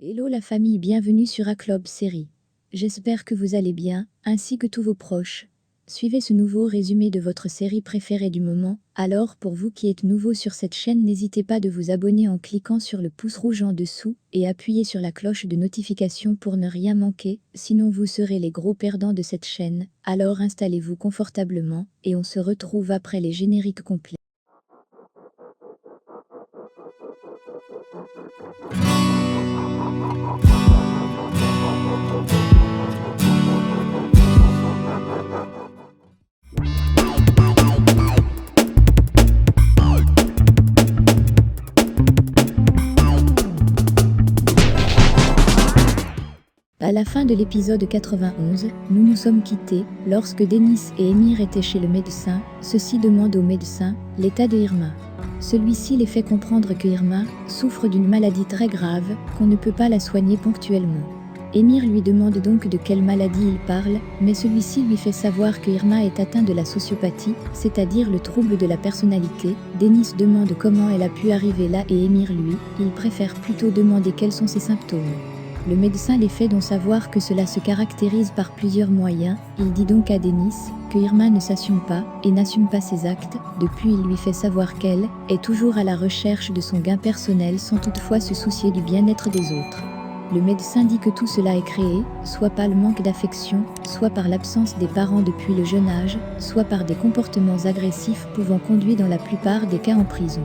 Hello la famille, bienvenue sur Aclob Série. J'espère que vous allez bien, ainsi que tous vos proches. Suivez ce nouveau résumé de votre série préférée du moment. Alors pour vous qui êtes nouveau sur cette chaîne, n'hésitez pas de vous abonner en cliquant sur le pouce rouge en dessous et appuyez sur la cloche de notification pour ne rien manquer, sinon vous serez les gros perdants de cette chaîne. Alors installez-vous confortablement et on se retrouve après les génériques complets. À la fin de l'épisode 91, nous nous sommes quittés. Lorsque Dennis et Emir étaient chez le médecin, ceux-ci demandent au médecin l'état de Irma. Celui-ci les fait comprendre que Irma souffre d'une maladie très grave, qu'on ne peut pas la soigner ponctuellement. Emir lui demande donc de quelle maladie il parle, mais celui-ci lui fait savoir que Irma est atteinte de la sociopathie, c'est-à-dire le trouble de la personnalité. Dennis demande comment elle a pu arriver là et Emir lui, il préfère plutôt demander quels sont ses symptômes. Le médecin les fait donc savoir que cela se caractérise par plusieurs moyens. Il dit donc à Dennis que Irma ne s'assume pas et n'assume pas ses actes. Depuis, il lui fait savoir qu'elle est toujours à la recherche de son gain personnel sans toutefois se soucier du bien-être des autres. Le médecin dit que tout cela est créé, soit par le manque d'affection, soit par l'absence des parents depuis le jeune âge, soit par des comportements agressifs pouvant conduire dans la plupart des cas en prison.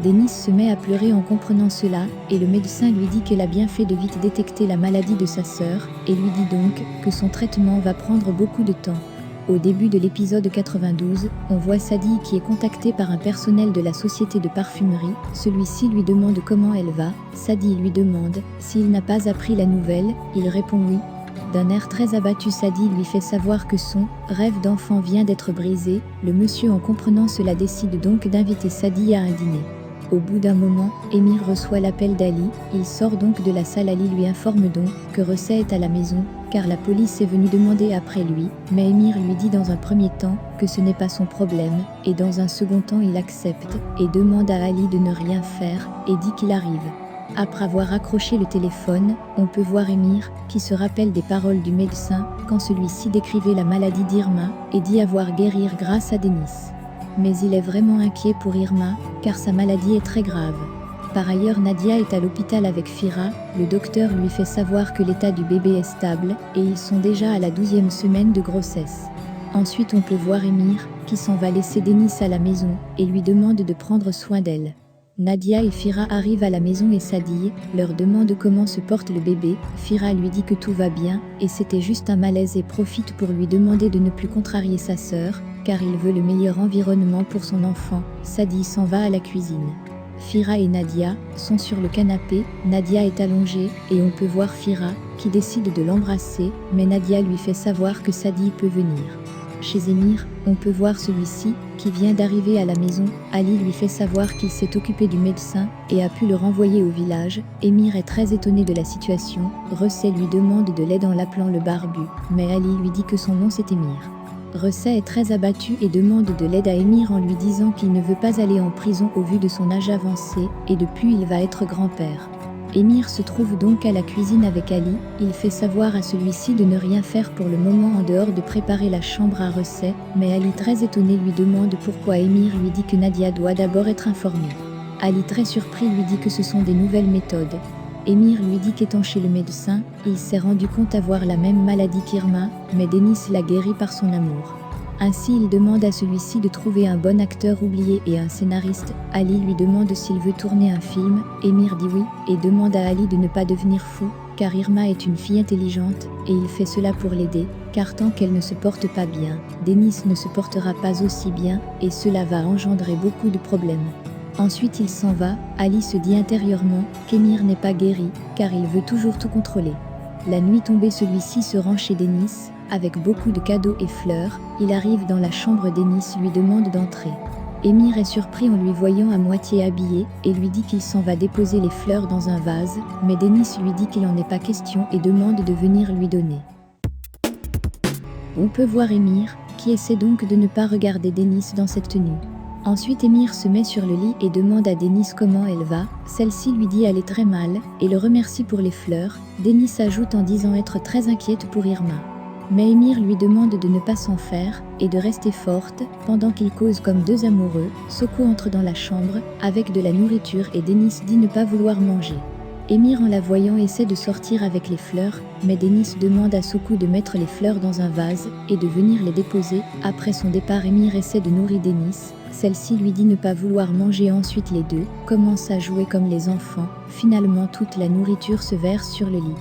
Dennis se met à pleurer en comprenant cela, et le médecin lui dit qu'elle a bien fait de vite détecter la maladie de sa sœur, et lui dit donc que son traitement va prendre beaucoup de temps. Au début de l'épisode 92, on voit Sadie qui est contactée par un personnel de la société de parfumerie. Celui-ci lui demande comment elle va. Sadie lui demande s'il n'a pas appris la nouvelle. Il répond oui. D'un air très abattu, Sadie lui fait savoir que son rêve d'enfant vient d'être brisé. Le monsieur, en comprenant cela, décide donc d'inviter Sadie à un dîner. Au bout d'un moment, Emir reçoit l'appel d'Ali. Il sort donc de la salle. Ali lui informe donc que Russell est à la maison, car la police est venue demander après lui, mais Emir lui dit dans un premier temps que ce n'est pas son problème, et dans un second temps il accepte, et demande à Ali de ne rien faire, et dit qu'il arrive. Après avoir accroché le téléphone, on peut voir Emir, qui se rappelle des paroles du médecin, quand celui-ci décrivait la maladie d'Irma, et dit avoir guéri grâce à Dennis. Mais il est vraiment inquiet pour Irma, car sa maladie est très grave. Par ailleurs, Nadia est à l'hôpital avec Fira. Le docteur lui fait savoir que l'état du bébé est stable, et ils sont déjà à la 12e semaine de grossesse. Ensuite, on peut voir Emir, qui s'en va laisser Dennis à la maison, et lui demande de prendre soin d'elle. Nadia et Fira arrivent à la maison et Sadie leur demande comment se porte le bébé. Fira lui dit que tout va bien, et c'était juste un malaise, et profite pour lui demander de ne plus contrarier sa sœur, car il veut le meilleur environnement pour son enfant. Sadie s'en va à la cuisine. Fira et Nadia sont sur le canapé. Nadia est allongée, et on peut voir Fira, qui décide de l'embrasser, mais Nadia lui fait savoir que Sadie peut venir. Chez Emir, on peut voir celui-ci, qui vient d'arriver à la maison. Ali lui fait savoir qu'il s'est occupé du médecin, et a pu le renvoyer au village. Emir est très étonné de la situation. Russell lui demande de l'aide en l'appelant le barbu, mais Ali lui dit que son nom c'est Emir. Russell est très abattu et demande de l'aide à Emir en lui disant qu'il ne veut pas aller en prison au vu de son âge avancé, et depuis il va être grand-père. Emir se trouve donc à la cuisine avec Ali. Il fait savoir à celui-ci de ne rien faire pour le moment en dehors de préparer la chambre à Russell, mais Ali, très étonné, lui demande pourquoi. Emir lui dit que Nadia doit d'abord être informée. Ali, très surpris, lui dit que ce sont des nouvelles méthodes. Emir lui dit qu'étant chez le médecin, il s'est rendu compte avoir la même maladie qu'Irma, mais Dennis l'a guéri par son amour. Ainsi, il demande à celui-ci de trouver un bon acteur oublié et un scénariste. Ali lui demande s'il veut tourner un film. Emir dit oui, et demande à Ali de ne pas devenir fou, car Irma est une fille intelligente, et il fait cela pour l'aider, car tant qu'elle ne se porte pas bien, Dennis ne se portera pas aussi bien, et cela va engendrer beaucoup de problèmes. Ensuite il s'en va. Ali se dit intérieurement qu'Emir n'est pas guéri, car il veut toujours tout contrôler. La nuit tombée, celui-ci se rend chez Dennis, avec beaucoup de cadeaux et fleurs. Il arrive dans la chambre. Dennis lui demande d'entrer. Emir est surpris en lui voyant à moitié habillé, et lui dit qu'il s'en va déposer les fleurs dans un vase, mais Dennis lui dit qu'il n'en est pas question et demande de venir lui donner. On peut voir Emir, qui essaie donc de ne pas regarder Dennis dans cette tenue. Ensuite Émir se met sur le lit et demande à Denis comment elle va, celle-ci lui dit aller très mal, et le remercie pour les fleurs. Denis ajoute en disant être très inquiète pour Irma. Mais Émir lui demande de ne pas s'en faire, et de rester forte. Pendant qu'ils causent comme deux amoureux, Soko entre dans la chambre, avec de la nourriture et Denis dit ne pas vouloir manger. Émir en la voyant essaie de sortir avec les fleurs, mais Denis demande à Soko de mettre les fleurs dans un vase, et de venir les déposer. Après son départ Émir essaie de nourrir Denis, celle-ci lui dit ne pas vouloir manger. Ensuite les deux commencent à jouer comme les enfants. Finalement toute la nourriture se verse sur le lit.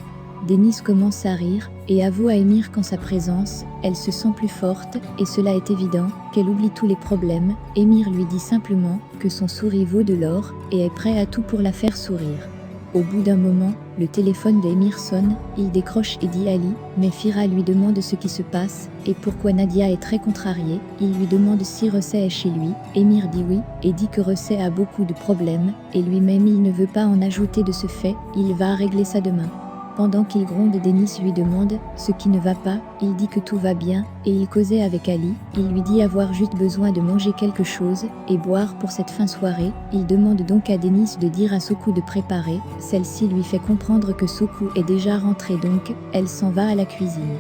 Denis commence à rire, et avoue à Émir qu'en sa présence, elle se sent plus forte, et cela est évident, qu'elle oublie tous les problèmes. Émir lui dit simplement que son sourire vaut de l'or, et est prêt à tout pour la faire sourire. Au bout d'un moment, le téléphone d'Émir sonne, il décroche et dit Ali, mais Fira lui demande ce qui se passe, et pourquoi Nadia est très contrariée. Il lui demande si Recet est chez lui, Émir dit oui, et dit que Recet a beaucoup de problèmes, et lui-même il ne veut pas en ajouter de ce fait, il va régler ça demain. Pendant qu'il gronde, Denis lui demande ce qui ne va pas, il dit que tout va bien, et il causait avec Ali, il lui dit avoir juste besoin de manger quelque chose, et boire pour cette fin soirée. Il demande donc à Denis de dire à Soko de préparer, celle-ci lui fait comprendre que Soko est déjà rentrée donc, elle s'en va à la cuisine.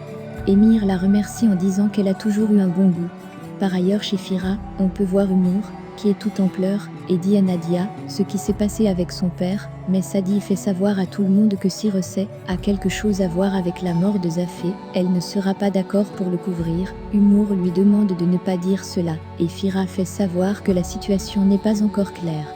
Émir la remercie en disant qu'elle a toujours eu un bon goût. Par ailleurs chez Fira, on peut voir Humour, qui est tout en pleurs, et dit à Nadia ce qui s'est passé avec son père, mais Sadi fait savoir à tout le monde que si Recet a quelque chose à voir avec la mort de Zafé, elle ne sera pas d'accord pour le couvrir. Humour lui demande de ne pas dire cela, et Fira fait savoir que la situation n'est pas encore claire.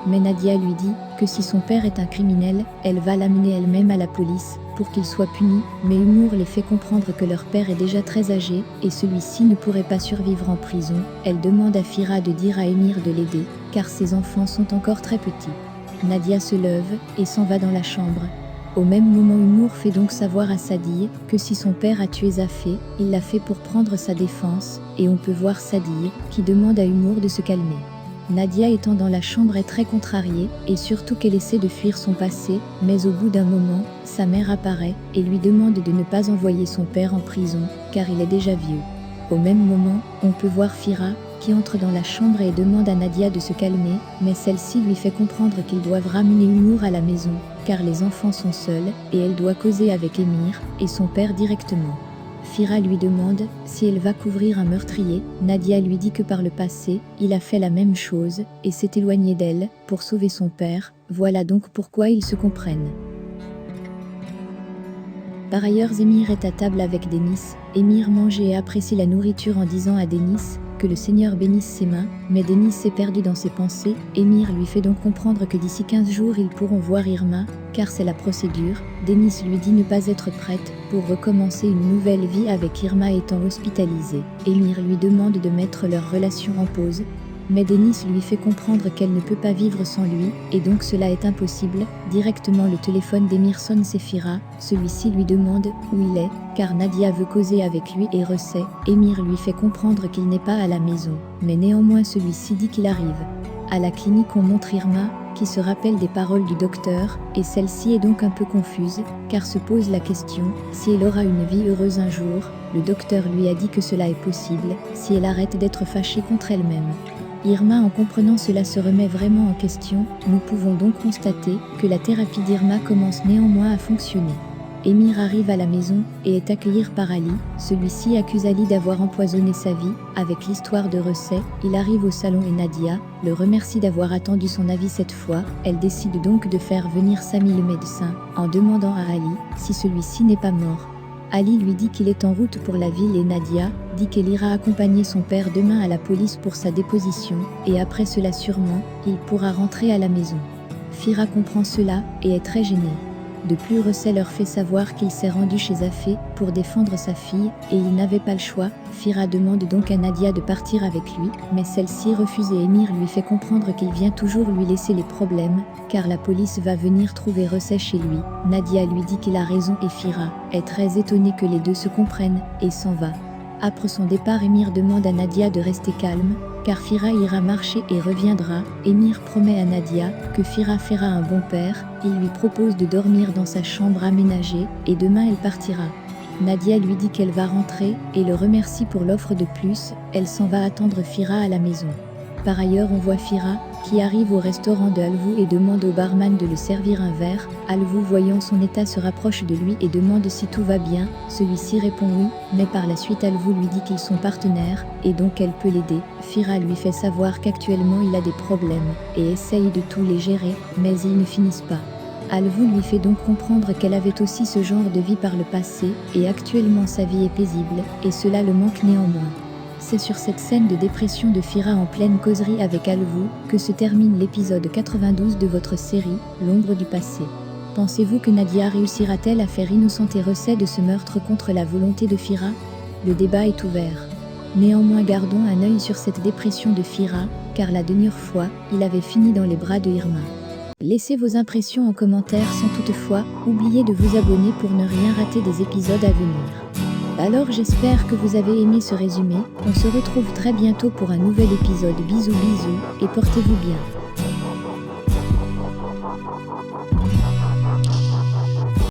Mais Nadia lui dit que si son père est un criminel, elle va l'amener elle-même à la police pour qu'il soit puni, mais Humour les fait comprendre que leur père est déjà très âgé et celui-ci ne pourrait pas survivre en prison. Elle demande à Fira de dire à Émir de l'aider, car ses enfants sont encore très petits. Nadia se lève et s'en va dans la chambre. Au même moment Humour fait donc savoir à Sadi que si son père a tué Zafé, il l'a fait pour prendre sa défense, et on peut voir Sadi qui demande à Humour de se calmer. Nadia étant dans la chambre est très contrariée, et surtout qu'elle essaie de fuir son passé, mais au bout d'un moment, sa mère apparaît, et lui demande de ne pas envoyer son père en prison, car il est déjà vieux. Au même moment, on peut voir Fira, qui entre dans la chambre et demande à Nadia de se calmer, mais celle-ci lui fait comprendre qu'ils doivent ramener Humour à la maison, car les enfants sont seuls, et elle doit causer avec Émir, et son père directement. Fira lui demande si elle va couvrir un meurtrier. Nadia lui dit que par le passé, il a fait la même chose et s'est éloigné d'elle pour sauver son père. Voilà donc pourquoi ils se comprennent. Par ailleurs, Émir est à table avec Denis. Émir mange et apprécie la nourriture en disant à Denis que le Seigneur bénisse ses mains, mais Denis s'est perdu dans ses pensées. Émir lui fait donc comprendre que d'ici 15 jours ils pourront voir Irma, car c'est la procédure. Denis lui dit ne pas être prête pour recommencer une nouvelle vie avec Irma étant hospitalisée. Émir lui demande de mettre leur relation en pause, mais Denis lui fait comprendre qu'elle ne peut pas vivre sans lui, et donc cela est impossible. Directement le téléphone d'Émir sonne, c'est Fira, celui-ci lui demande où il est, car Nadia veut causer avec lui et Recet. Émir lui fait comprendre qu'il n'est pas à la maison, mais néanmoins celui-ci dit qu'il arrive. À la clinique on montre Irma, qui se rappelle des paroles du docteur, et celle-ci est donc un peu confuse, car se pose la question si elle aura une vie heureuse un jour. Le docteur lui a dit que cela est possible, si elle arrête d'être fâchée contre elle-même. Irma en comprenant cela se remet vraiment en question. Nous pouvons donc constater que la thérapie d'Irma commence néanmoins à fonctionner. Émir arrive à la maison et est accueilli par Ali. Celui-ci accuse Ali d'avoir empoisonné sa vie avec l'histoire de Recet. Il arrive au salon et Nadia le remercie d'avoir attendu son avis cette fois. Elle décide donc de faire venir Sami le médecin en demandant à Ali si celui-ci n'est pas mort. Ali lui dit qu'il est en route pour la ville et Nadia dit qu'elle ira accompagner son père demain à la police pour sa déposition, et après cela sûrement, il pourra rentrer à la maison. Fira comprend cela et est très gênée. De plus, Recet leur fait savoir qu'il s'est rendu chez Zafé pour défendre sa fille, et il n'avait pas le choix. Fira demande donc à Nadia de partir avec lui, mais celle-ci refuse et Émir lui fait comprendre qu'il vient toujours lui laisser les problèmes, car la police va venir trouver Recet chez lui. Nadia lui dit qu'il a raison et Fira est très étonnée que les deux se comprennent, et s'en va. Après son départ, Émir demande à Nadia de rester calme, car Fira ira marcher et reviendra. Émir promet à Nadia que Fira fera un bon père, il lui propose de dormir dans sa chambre aménagée, et demain elle partira. Nadia lui dit qu'elle va rentrer, et le remercie pour l'offre de plus. Elle s'en va attendre Fira à la maison. Par ailleurs, on voit Fira, qui arrive au restaurant de Alvou et demande au barman de le servir un verre. Alvou, voyant son état, se rapproche de lui et demande si tout va bien. Celui-ci répond oui, mais par la suite Alvou lui dit qu'ils sont partenaires, et donc elle peut l'aider. Fira lui fait savoir qu'actuellement il a des problèmes, et essaye de tout les gérer, mais ils ne finissent pas. Alvou lui fait donc comprendre qu'elle avait aussi ce genre de vie par le passé, et actuellement sa vie est paisible, et cela le manque néanmoins. C'est sur cette scène de dépression de Fira en pleine causerie avec Alvou que se termine l'épisode 92 de votre série, L'ombre du passé. Pensez-vous que Nadia réussira-t-elle à faire innocenter Recet de ce meurtre contre la volonté de Fira? Le débat est ouvert. Néanmoins, gardons un œil sur cette dépression de Fira, car la dernière fois, il avait fini dans les bras de Irma. Laissez vos impressions en commentaire sans toutefois oublier de vous abonner pour ne rien rater des épisodes à venir. Alors j'espère que vous avez aimé ce résumé, on se retrouve très bientôt pour un nouvel épisode. Bisous bisous et portez-vous bien.